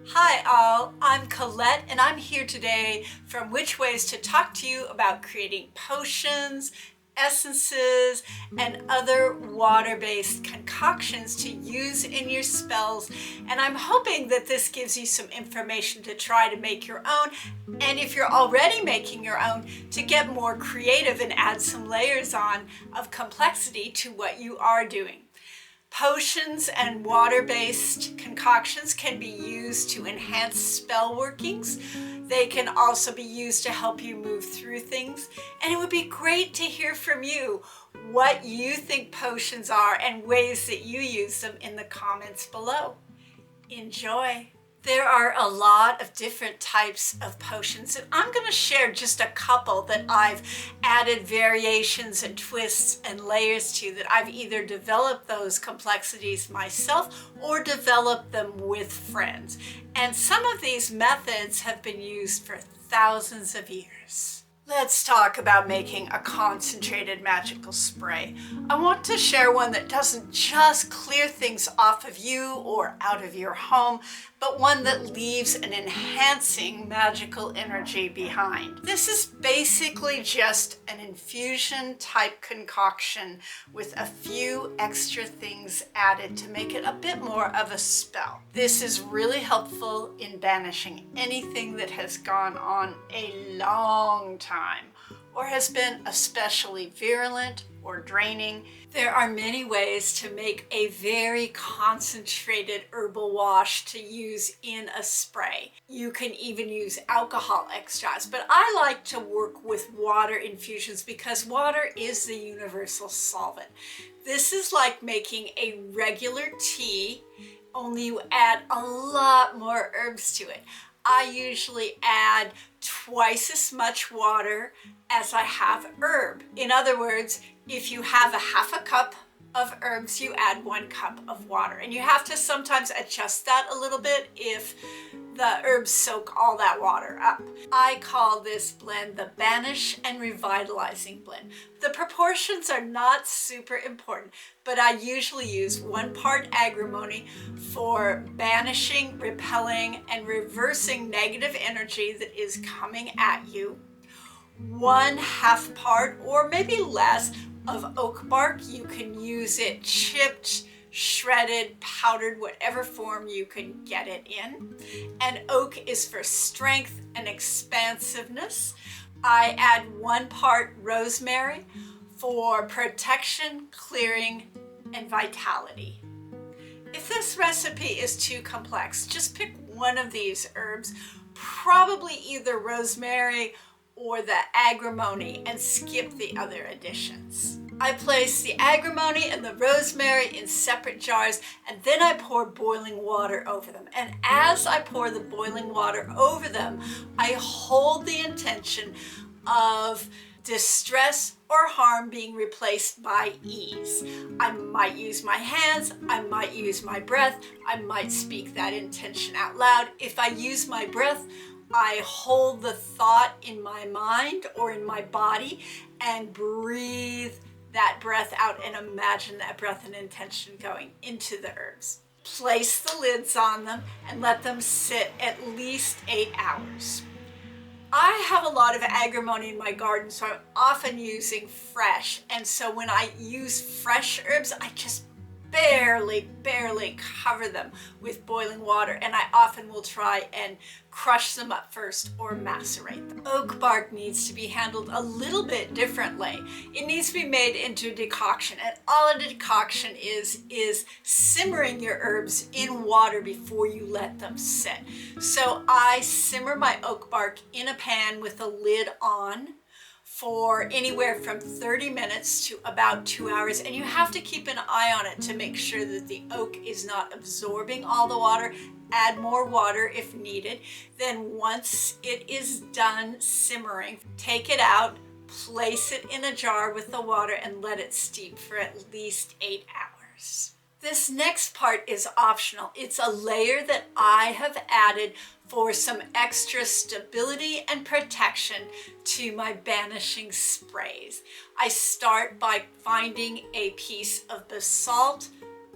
Hi all, I'm Colette and I'm here today from Which Ways to talk to you about creating potions, essences, and other water-based concoctions to use in your spells. And I'm hoping that this gives you some information to try to make your own. And if you're already making your own, to get more creative and add some layers on of complexity to what you are doing. Potions and water-based concoctions can be used to enhance spell workings. They can also be used to help you move through things. And it would be great to hear from you what you think potions are and ways that you use them in the comments below. Enjoy! There are a lot of different types of potions, and I'm going to share just a couple that I've added variations and twists and layers to, that I've either developed those complexities myself or developed them with friends. And some of these methods have been used for thousands of years. Let's talk about making a concentrated magical spray. I want to share one that doesn't just clear things off of you or out of your home, but one that leaves an enhancing magical energy behind. This is basically just an infusion type concoction with a few extra things added to make it a bit more of a spell. This is really helpful in banishing anything that has gone on a long time or has been especially virulent or draining. There are many ways to make a very concentrated herbal wash to use in a spray. You can even use alcohol extracts, but I like to work with water infusions because water is the universal solvent. This is like making a regular tea, only you add a lot more herbs to it. I usually add twice as much water as I have herb. In other words, if you have a half a cup of herbs, you add 1 cup of water. And you have to sometimes adjust that a little bit if the herbs soak all that water up. I call this blend the Banish and Revitalizing blend. The proportions are not super important, but I usually use 1 part agrimony for banishing, repelling, and reversing negative energy that is coming at you. 1/2 part, or maybe less, of oak bark. You can use it chipped, shredded, powdered, whatever form you can get it in. And oak is for strength and expansiveness. I add 1 part rosemary for protection, clearing, and vitality. If this recipe is too complex, just pick one of these herbs, probably either rosemary or the agrimony, and skip the other additions. I place the agrimony and the rosemary in separate jars, and then I pour boiling water over them. And as I pour the boiling water over them, I hold the intention of distress or harm being replaced by ease. I might use my hands, I might use my breath, I might speak that intention out loud. If I use my breath, I hold the thought in my mind or in my body and breathe that breath out and imagine that breath and intention going into the herbs. Place the lids on them and let them sit at least 8 hours. I have a lot of agrimony in my garden, so I'm often using fresh. And so when I use fresh herbs, I just barely cover them with boiling water, and I often will try and crush them up first or macerate them. Oak bark needs to be handled a little bit differently. It needs to be made into a decoction, and all a decoction is simmering your herbs in water before you let them sit. So I simmer my oak bark in a pan with the lid on for anywhere from 30 minutes to about 2 hours, and you have to keep an eye on it to make sure that the oak is not absorbing all the water. Add more water if needed. Then once it is done simmering, take it out, place it in a jar with the water, and let it steep for at least 8 hours. This next part is optional. It's a layer that I have added for some extra stability and protection to my banishing sprays. I start by finding a piece of basalt,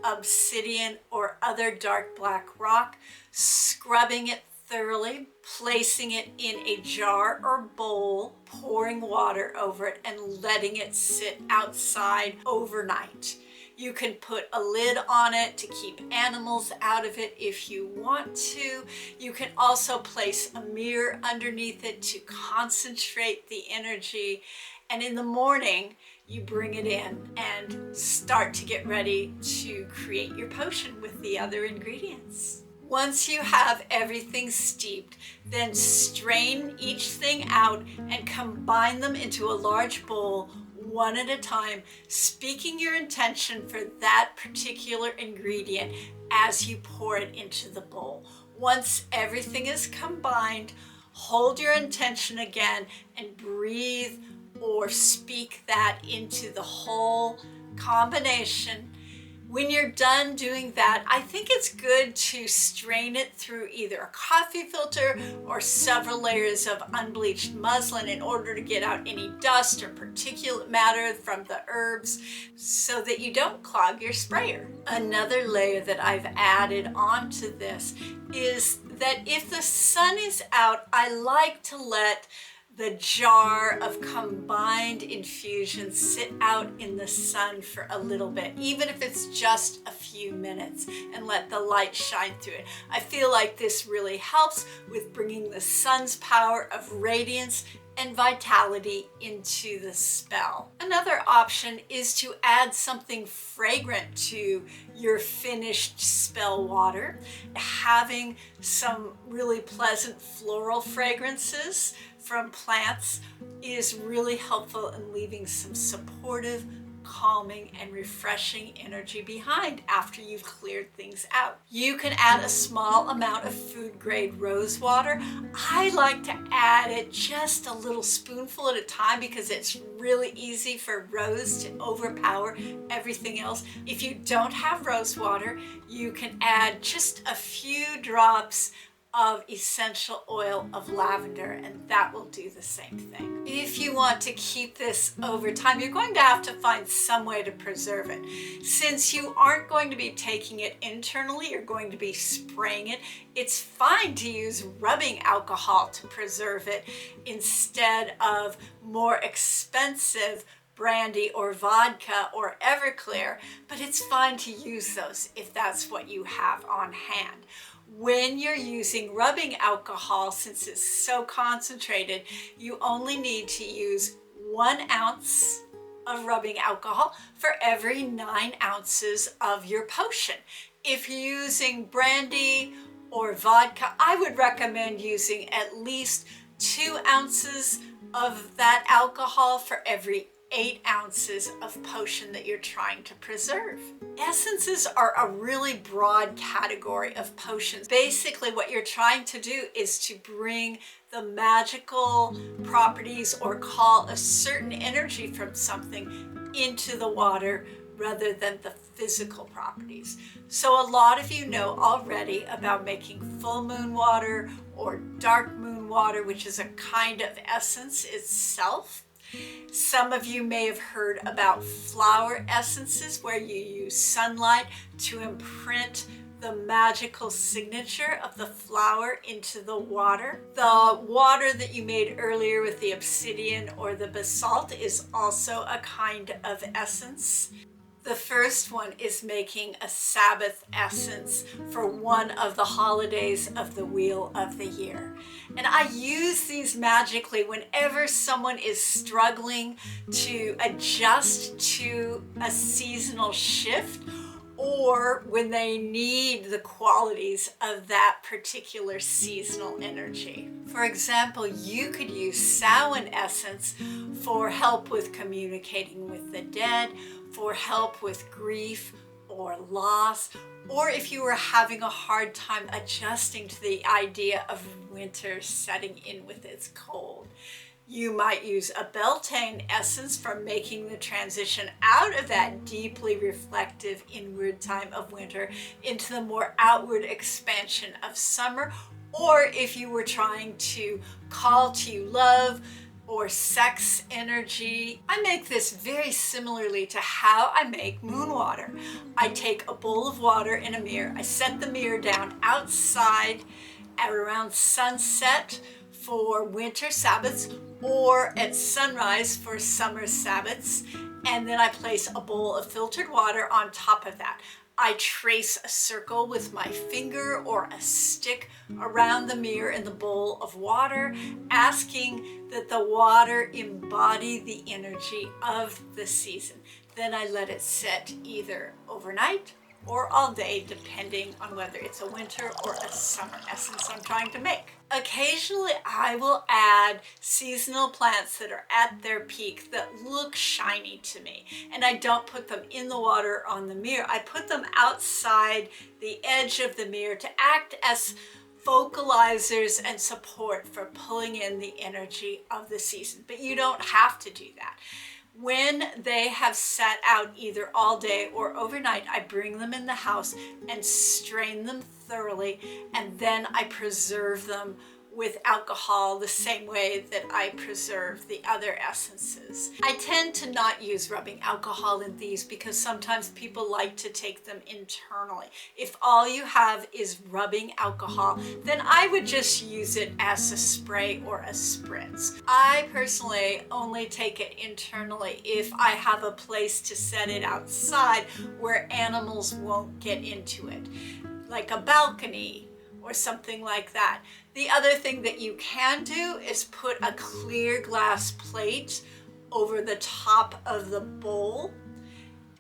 obsidian, or other dark black rock, scrubbing it thoroughly, placing it in a jar or bowl, pouring water over it, and letting it sit outside overnight. You can put a lid on it to keep animals out of it if you want to. You can also place a mirror underneath it to concentrate the energy. And in the morning, you bring it in and start to get ready to create your potion with the other ingredients. Once you have everything steeped, then strain each thing out and combine them into a large bowl, one at a time, speaking your intention for that particular ingredient as you pour it into the bowl. Once everything is combined, hold your intention again and breathe or speak that into the whole combination. When you're done doing that, I think it's good to strain it through either a coffee filter or several layers of unbleached muslin in order to get out any dust or particulate matter from the herbs so that you don't clog your sprayer. Another layer that I've added onto this is that if the sun is out, I like to let the jar of combined infusions sit out in the sun for a little bit, even if it's just a few minutes, and let the light shine through it. I feel like this really helps with bringing the sun's power of radiance and vitality into the spell. Another option is to add something fragrant to your finished spell water. Having some really pleasant floral fragrances from plants is really helpful in leaving some supportive, calming, and refreshing energy behind after you've cleared things out. You can add a small amount of food grade rose water. I like to add it just a little spoonful at a time because it's really easy for rose to overpower everything else. If you don't have rose water, you can add just a few drops of essential oil of lavender, and that will do the same thing. If you want to keep this over time, you're going to have to find some way to preserve it. Since you aren't going to be taking it internally, you're going to be spraying it, it's fine to use rubbing alcohol to preserve it instead of more expensive brandy or vodka or Everclear, but it's fine to use those if that's what you have on hand. When you're using rubbing alcohol, since it's so concentrated, you only need to use 1 ounce of rubbing alcohol for every 9 ounces of your potion. If you're using brandy or vodka, I would recommend using at least 2 ounces of that alcohol for every 8 ounces of potion that you're trying to preserve. Essences are a really broad category of potions. Basically, what you're trying to do is to bring the magical properties or call a certain energy from something into the water rather than the physical properties. So a lot of you know already about making full moon water or dark moon water, which is a kind of essence itself. Some of you may have heard about flower essences where you use sunlight to imprint the magical signature of the flower into the water. The water that you made earlier with the obsidian or the basalt is also a kind of essence. The first one is making a Sabbath essence for one of the holidays of the Wheel of the Year. And I use these magically whenever someone is struggling to adjust to a seasonal shift, or when they need the qualities of that particular seasonal energy. For example, you could use Samhain essence for help with communicating with the dead, for help with grief or loss, or if you were having a hard time adjusting to the idea of winter setting in with its cold. You might use a Beltane essence for making the transition out of that deeply reflective inward time of winter into the more outward expansion of summer. Or if you were trying to call to you love, or sex energy. I make this very similarly to how I make moon water. I take a bowl of water in a mirror. I set the mirror down outside at around sunset for winter Sabbats or at sunrise for summer Sabbats. And then I place a bowl of filtered water on top of that. I trace a circle with my finger or a stick around the mirror in the bowl of water, asking that the water embody the energy of the season. Then I let it sit either overnight or all day, depending on whether it's a winter or a summer essence I'm trying to make. Occasionally, I will add seasonal plants that are at their peak that look shiny to me, and I don't put them in the water on the mirror. I put them outside the edge of the mirror to act as focalizers and support for pulling in the energy of the season, but you don't have to do that. When they have sat out either all day or overnight, I bring them in the house and strain them thoroughly, and then I preserve them with alcohol the same way that I preserve the other essences. I tend to not use rubbing alcohol in these because sometimes people like to take them internally. If all you have is rubbing alcohol, then I would just use it as a spray or a spritz. I personally only take it internally if I have a place to set it outside where animals won't get into it, like a balcony or something like that. The other thing that you can do is put a clear glass plate over the top of the bowl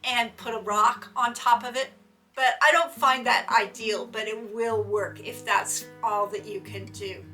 and put a rock on top of it. But I don't find that ideal, but it will work if that's all that you can do.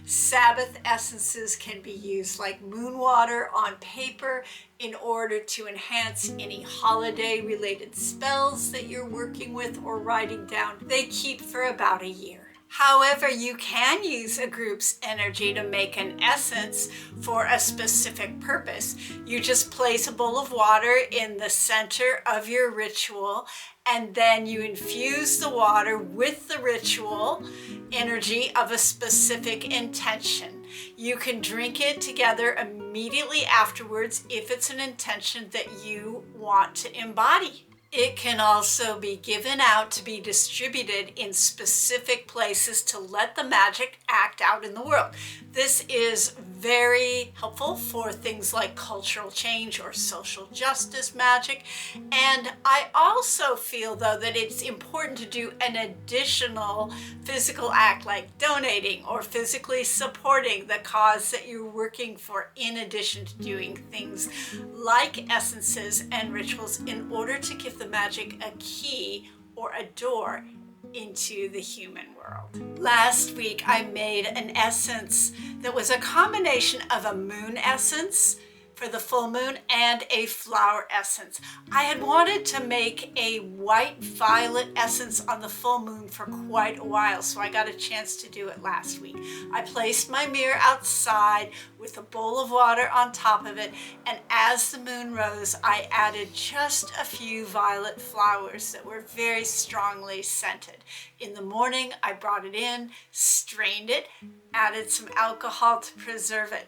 Sabbath essences can be used like moon water on paper in order to enhance any holiday related spells that you're working with or writing down. They keep for about a year. However, you can use a group's energy to make an essence for a specific purpose. You just place a bowl of water in the center of your ritual, and then you infuse the water with the ritual energy of a specific intention. You can drink it together immediately afterwards if it's an intention that you want to embody. It can also be given out to be distributed in specific places to let the magic act out in the world. This is very helpful for things like cultural change or social justice magic. And I also feel, though, that it's important to do an additional physical act like donating or physically supporting the cause that you're working for, in addition to doing things like essences and rituals in order to give the magic a key or a door into the human world. Last week I made an essence that was a combination of a moon essence for the full moon and a flower essence. I had wanted to make a white violet essence on the full moon for quite a while, so I got a chance to do it last week. I placed my mirror outside with a bowl of water on top of it, and as the moon rose, I added just a few violet flowers that were very strongly scented. In the morning, I brought it in, strained it, added some alcohol to preserve it.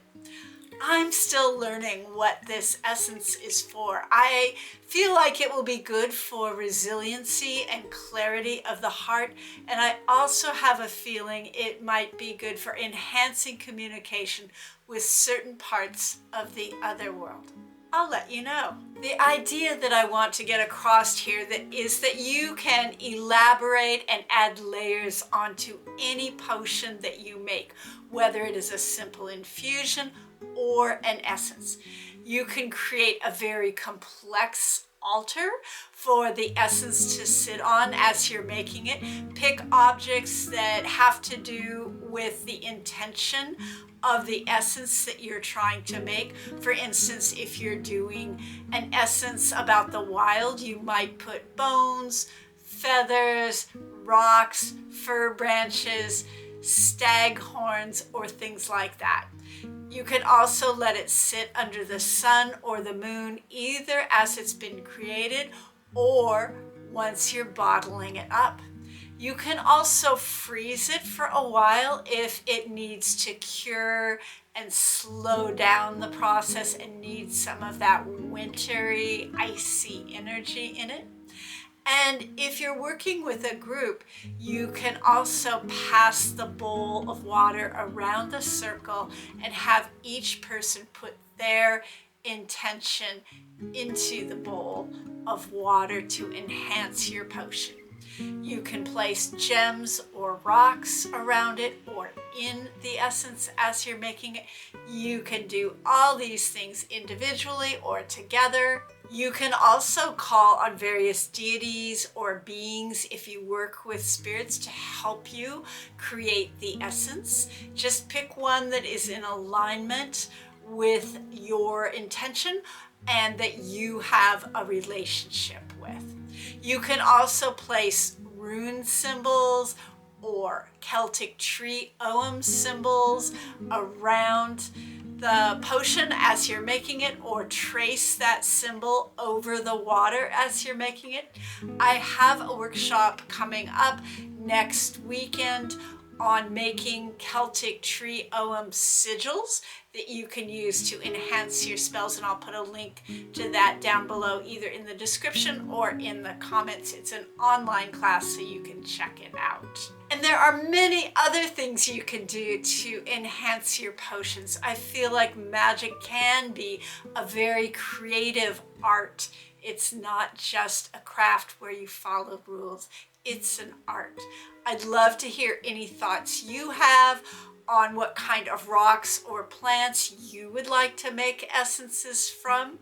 I'm still learning what this essence is for. I feel like it will be good for resiliency and clarity of the heart, and I also have a feeling it might be good for enhancing communication with certain parts of the other world. I'll let you know. The idea that I want to get across here is that you can elaborate and add layers onto any potion that you make, whether it is a simple infusion or an essence. You can create a very complex altar for the essence to sit on as you're making it. Pick objects that have to do with the intention of the essence that you're trying to make. For instance, if you're doing an essence about the wild, you might put bones, feathers, rocks, fir branches, stag horns, or things like that. You can also let it sit under the sun or the moon, either as it's been created or once you're bottling it up. You can also freeze it for a while if it needs to cure and slow down the process and needs some of that wintry, icy energy in it. And if you're working with a group, you can also pass the bowl of water around the circle and have each person put their intention into the bowl of water to enhance your potion. You can place gems or rocks around it or in the essence as you're making it. You can do all these things individually or together. You can also call on various deities or beings if you work with spirits to help you create the essence. Just pick one that is in alignment with your intention and that you have a relationship with. You can also place rune symbols or Celtic tree Ogham symbols around the potion as you're making it, or trace that symbol over the water as you're making it. I have a workshop coming up next weekend on making Celtic tree Ogham sigils that you can use to enhance your spells, and I'll put a link to that down below either in the description or in the comments. It's an online class so you can check it out. And there are many other things you can do to enhance your potions. I feel like magic can be a very creative art. It's not just a craft where you follow rules. It's an art. I'd love to hear any thoughts you have on what kind of rocks or plants you would like to make essences from.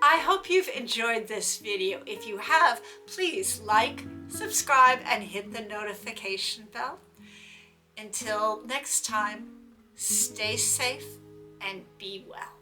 I hope you've enjoyed this video. If you have, please like, subscribe, and hit the notification bell. Until next time, stay safe and be well.